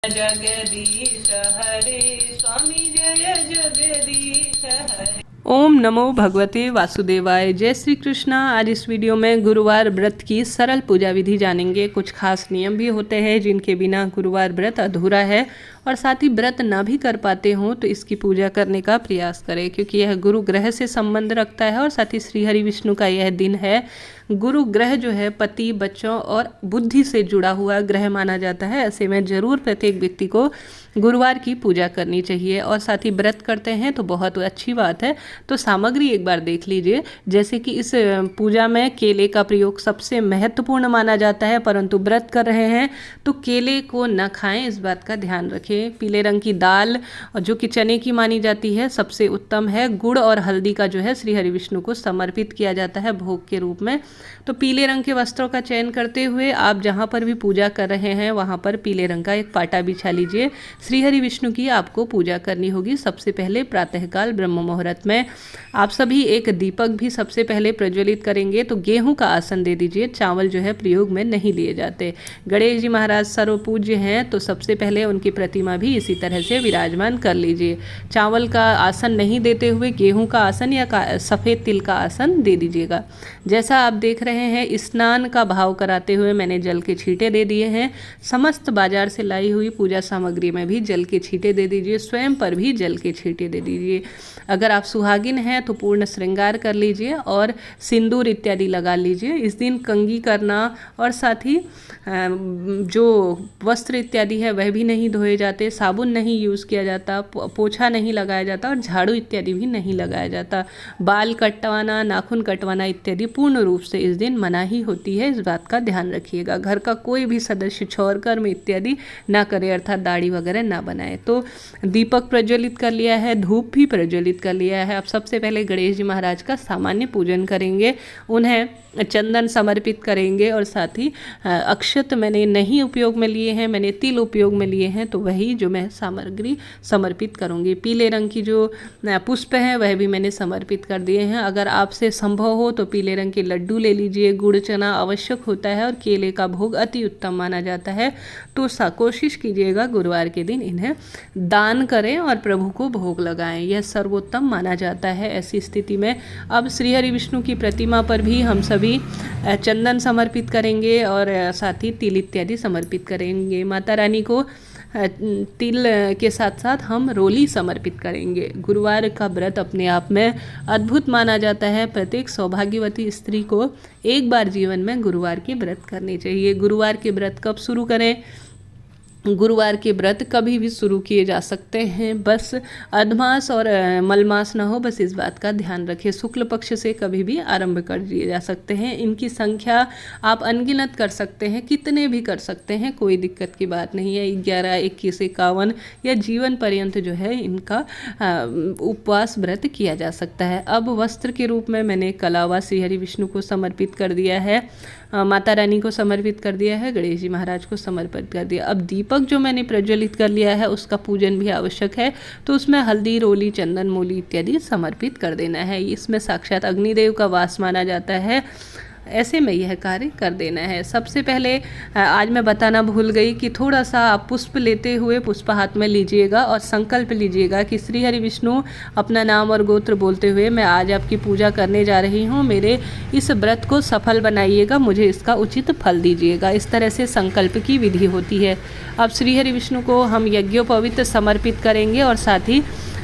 जगदीश हरे स्वामी जय जगदीश हरे। ओम नमो भगवते वासुदेवाय। जय श्री कृष्णा। आज इस वीडियो में गुरुवार व्रत की सरल पूजा विधि जानेंगे। कुछ खास नियम भी होते हैं जिनके बिना गुरुवार व्रत अधूरा है, और साथ ही व्रत ना भी कर पाते हों तो इसकी पूजा करने का प्रयास करें, क्योंकि यह गुरु ग्रह से संबंध रखता है और साथ ही श्री हरि विष्णु का यह दिन है। गुरु ग्रह जो है पति, बच्चों और बुद्धि से जुड़ा हुआ ग्रह माना जाता है। ऐसे में जरूर प्रत्येक व्यक्ति को गुरुवार की पूजा करनी चाहिए, और साथ ही व्रत करते हैं तो बहुत अच्छी बात है। तो सामग्री एक बार देख लीजिए। जैसे कि इस पूजा में केले का प्रयोग सबसे महत्वपूर्ण माना जाता है, परंतु व्रत कर रहे हैं तो केले को न खाएं, इस बात का ध्यान रखें। पीले रंग की दाल जो कि चने की मानी जाती है सबसे उत्तम है। गुड़ और हल्दी का जो है श्री हरि विष्णु को समर्पित किया जाता है भोग के रूप में। तो पीले रंग के वस्त्रों का चयन करते हुए आप जहाँ पर भी पूजा कर रहे हैं वहाँ पर पीले रंग का एक पाटा बिछा लीजिए। श्री हरि विष्णु की आपको पूजा करनी होगी। सबसे पहले प्रातःकाल ब्रह्म मुहूर्त में आप सभी एक दीपक भी सबसे पहले प्रज्वलित करेंगे। तो गेहूं का आसन दे दीजिए, चावल जो है प्रयोग में नहीं लिए जाते। गणेश जी महाराज सर्वपूज्य हैं, तो सबसे पहले उनकी प्रतिमा भी इसी तरह से विराजमान कर लीजिए। चावल का आसन नहीं देते हुए गेहूं का आसन या सफ़ेद तिल का आसन दे दीजिएगा। जैसा आप देख रहे हैं, स्नान का भाव कराते हुए मैंने जल के छींटे दे दिए हैं। समस्त बाजार से लाई हुई पूजा सामग्री में भी जल के छींटे दे दीजिए, स्वयं पर भी जल के छींटे दे दीजिए। अगर आप सुहागिन हैं तो पूर्ण श्रृंगार कर लीजिए और सिंदूर इत्यादि लगा लीजिए। इस दिन कंघी करना और साथ ही जो वस्त्र इत्यादि है वह भी नहीं धोए जाते, साबुन नहीं यूज़ किया जाता, पोछा नहीं लगाया जाता और झाड़ू इत्यादि भी नहीं लगाया जाता। बाल कटवाना, नाखून कटवाना इत्यादि पूर्ण रूप से इस दिन मनाही होती है, इस बात का ध्यान रखिएगा। घर का कोई भी सदस्य क्षौर कर्म इत्यादि ना करे, अर्थात दाढ़ी वगैरह ना बनाए। तो दीपक प्रज्वलित कर लिया है, धूप भी प्रज्वलित कर लिया है। अब सबसे पहले गणेश जी महाराज का सामान्य पूजन करेंगे, उन्हें चंदन समर्पित करेंगे और साथ ही अक्षत मैंने नहीं उपयोग में लिए हैं, मैंने तिल उपयोग में लिए हैं, तो वही जो मैं सामग्री समर्पित करूंगी। पीले रंग की जो पुष्प हैं वह भी मैंने समर्पित कर दिए हैं। अगर आपसे संभव हो तो पीले रंग के लड्डू ले लीजिए। गुड़ चना आवश्यक होता है और केले का भोग अति उत्तम माना जाता है। तो कोशिश कीजिएगा गुरुवार के दिन इन्हें दान करें और प्रभु को भोग लगाएं, यह सर्वोत्तम माना जाता है। ऐसी स्थिति में अब श्री हरि विष्णु की प्रतिमा पर भी हम सभी चंदन समर्पित करेंगे और साथ ही तिल इत्यादि समर्पित करेंगे। माता रानी को तिल के साथ साथ हम रोली समर्पित करेंगे। गुरुवार का व्रत अपने आप में अद्भुत माना जाता है। प्रत्येक सौभाग्यवती स्त्री को एक बार जीवन में गुरुवार के व्रत करने चाहिए। गुरुवार के व्रत कब शुरू करें? गुरुवार के व्रत कभी भी शुरू किए जा सकते हैं, बस अधमास और मलमास ना हो, बस इस बात का ध्यान रखें। शुक्ल पक्ष से कभी भी आरंभ कर दिए जा सकते हैं। इनकी संख्या आप अनगिनत कर सकते हैं, कितने भी कर सकते हैं, कोई दिक्कत की बात नहीं है। 11, 21, 51 या जीवन पर्यंत जो है इनका उपवास व्रत किया जा सकता है। अब वस्त्र के रूप में मैंने कलावा श्री हरि विष्णु को समर्पित कर दिया है, माता रानी को समर्पित कर दिया है, गणेश जी महाराज को समर्पित कर दिया। अब दीपक जो मैंने प्रज्वलित कर लिया है उसका पूजन भी आवश्यक है, तो उसमें हल्दी, रोली, चंदन, मूली इत्यादि समर्पित कर देना है। इसमें साक्षात अग्निदेव का वास माना जाता है, ऐसे में यह कार्य कर देना है। सबसे पहले आज मैं बताना भूल गई कि थोड़ा सा आप पुष्प लेते हुए पुष्प हाथ में लीजिएगा और संकल्प लीजिएगा कि श्री हरि विष्णु अपना नाम और गोत्र बोलते हुए मैं आज आपकी पूजा करने जा रही हूँ, मेरे इस व्रत को सफल बनाइएगा, मुझे इसका उचित फल दीजिएगा। इस तरह से संकल्प की विधि होती है। अब श्री हरि विष्णु को हम यज्ञोपवीत समर्पित करेंगे और साथ ही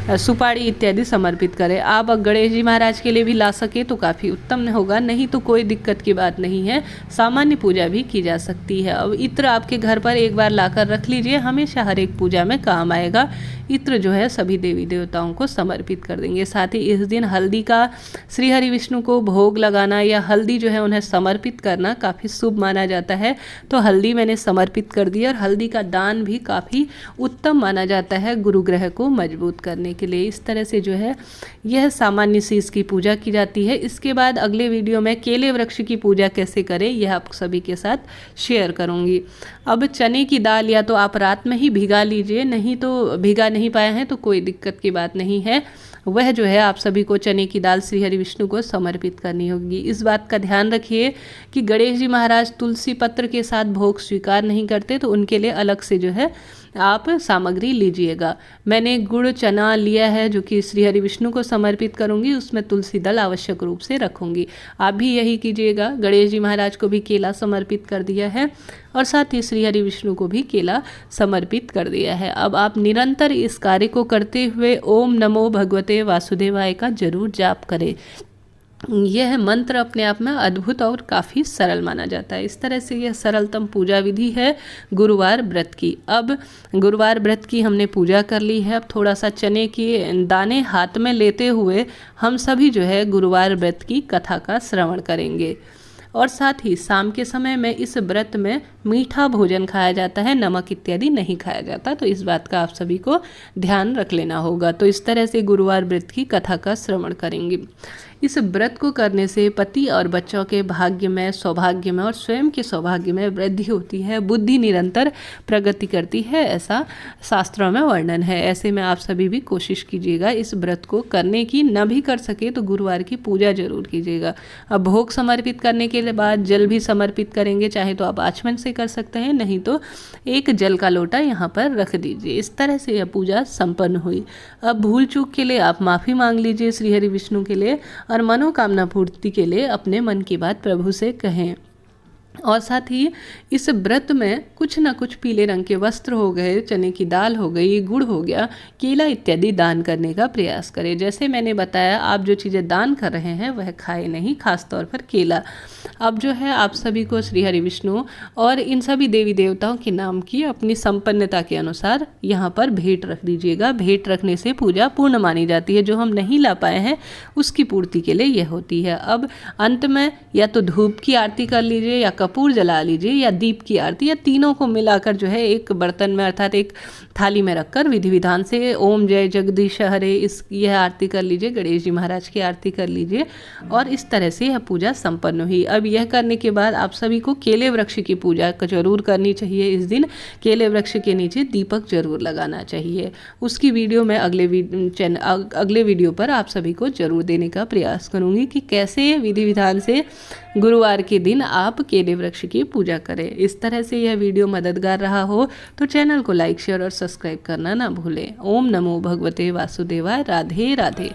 सुपारी इत्यादि समर्पित करें। आप गणेश जी महाराज के लिए भी ला सके तो काफ़ी उत्तम होगा, नहीं तो कोई दिक्कत की बात नहीं है, सामान्य पूजा भी की जा सकती है। अब इत्र आपके घर पर एक बार लाकर रख लीजिए, हमेशा हर एक पूजा में काम आएगा। इत्र जो है सभी देवी देवताओं को समर्पित कर देंगे। साथ ही इस दिन हल्दी का श्री हरि विष्णु को भोग लगाना या हल्दी जो है उन्हें समर्पित करना काफ़ी शुभ माना जाता है, तो हल्दी मैंने समर्पित कर दी। और हल्दी का दान भी काफ़ी उत्तम माना जाता है गुरु ग्रह को मजबूत करने के लिए। इस तरह से जो है यह सामान्य शीश की पूजा की जाती है। इसके बाद अगले वीडियो में केले वृक्ष की पूजा कैसे करें यह आप सभी के साथ शेयर करूंगी। अब चने की दाल या तो आप रात में ही भिगा लीजिए, नहीं तो भिगा नहीं पाए हैं तो कोई दिक्कत की बात नहीं है। वह जो है आप सभी को चने की दाल श्री हरि विष्णु को समर्पित करनी होगी। इस बात का ध्यान रखिए कि गणेश जी महाराज तुलसी पत्र के साथ भोग स्वीकार नहीं करते, तो उनके लिए अलग से जो है आप सामग्री लीजिएगा। मैंने गुड़ चना लिया है जो कि श्री हरि विष्णु को समर्पित करूंगी, उसमें तुलसी दल आवश्यक रूप से रखूंगी। आप भी यही कीजिएगा। गणेश जी महाराज को भी केला समर्पित कर दिया है और साथ ही श्री हरि विष्णु को भी केला समर्पित कर दिया है। अब आप निरंतर इस कार्य को करते हुए ओम नमो भगवते वासुदेवाय का जरूर जाप करें। यह मंत्र अपने आप में अद्भुत और काफ़ी सरल माना जाता है। इस तरह से यह सरलतम पूजा विधि है गुरुवार व्रत की। अब गुरुवार व्रत की हमने पूजा कर ली है। अब थोड़ा सा चने के दाने हाथ में लेते हुए हम सभी जो है गुरुवार व्रत की कथा का श्रवण करेंगे। और साथ ही शाम के समय में इस व्रत में मीठा भोजन खाया जाता है, नमक इत्यादि नहीं खाया जाता, तो इस बात का आप सभी को ध्यान रख लेना होगा। तो इस तरह से गुरुवार व्रत की कथा का श्रवण करेंगे। इस व्रत को करने से पति और बच्चों के भाग्य में, सौभाग्य में और स्वयं के सौभाग्य में वृद्धि होती है। बुद्धि निरंतर प्रगति करती है, ऐसा शास्त्रों में वर्णन है। ऐसे में आप सभी भी कोशिश कीजिएगा इस व्रत को करने की। न भी कर सके तो गुरुवार की पूजा जरूर कीजिएगा। अब भोग समर्पित करने के बाद जल भी समर्पित करेंगे, चाहे तो आप आचमन से कर सकते हैं, नहीं तो एक जल का लोटा यहाँ पर रख दीजिए। इस तरह से यह पूजा संपन्न हुई। अब भूल चूक के लिए आप माफ़ी मांग लीजिए श्री हरि विष्णु के लिए और मनोकामना पूर्ति के लिए अपने मन की बात प्रभु से कहें। और साथ ही इस व्रत में कुछ ना कुछ पीले रंग के वस्त्र हो गए, चने की दाल हो गई, गुड़ हो गया, केला इत्यादि दान करने का प्रयास करें। जैसे मैंने बताया, आप जो चीज़ें दान कर रहे हैं वह खाए नहीं, खास तौर पर केला। अब जो है आप सभी को श्री हरि विष्णु और इन सभी देवी देवताओं के नाम की अपनी संपन्नता के अनुसार यहाँ पर भेंट रख दीजिएगा। भेंट रखने से पूजा पूर्ण मानी जाती है। जो हम नहीं ला पाए हैं उसकी पूर्ति के लिए यह होती है। अब अंत में या तो धूप की आरती कर लीजिए या कपूर जला लीजिए या दीप की आरती, या तीनों को मिलाकर जो है एक बर्तन में अर्थात एक थाली में रखकर विधि विधान से ओम जय जगदीश हरे यह आरती कर लीजिए, गणेश जी महाराज की आरती कर लीजिए। और इस तरह से यह पूजा संपन्न हुई। अब यह करने के बाद आप सभी को केले वृक्ष की पूजा जरूर करनी चाहिए। इस दिन केले वृक्ष के नीचे दीपक जरूर लगाना चाहिए। उसकी वीडियो मैं अगले वीडियो पर आप सभी को जरूर देने का प्रयास करूंगी कि कैसे विधि विधान से गुरुवार के दिन आप केले वृक्ष की पूजा करें। इस तरह से यह वीडियो मददगार रहा हो तो चैनल को लाइक शेयर और सब्सक्राइब करना ना भूलें। ओम नमो भगवते वासुदेवाय। राधे राधे।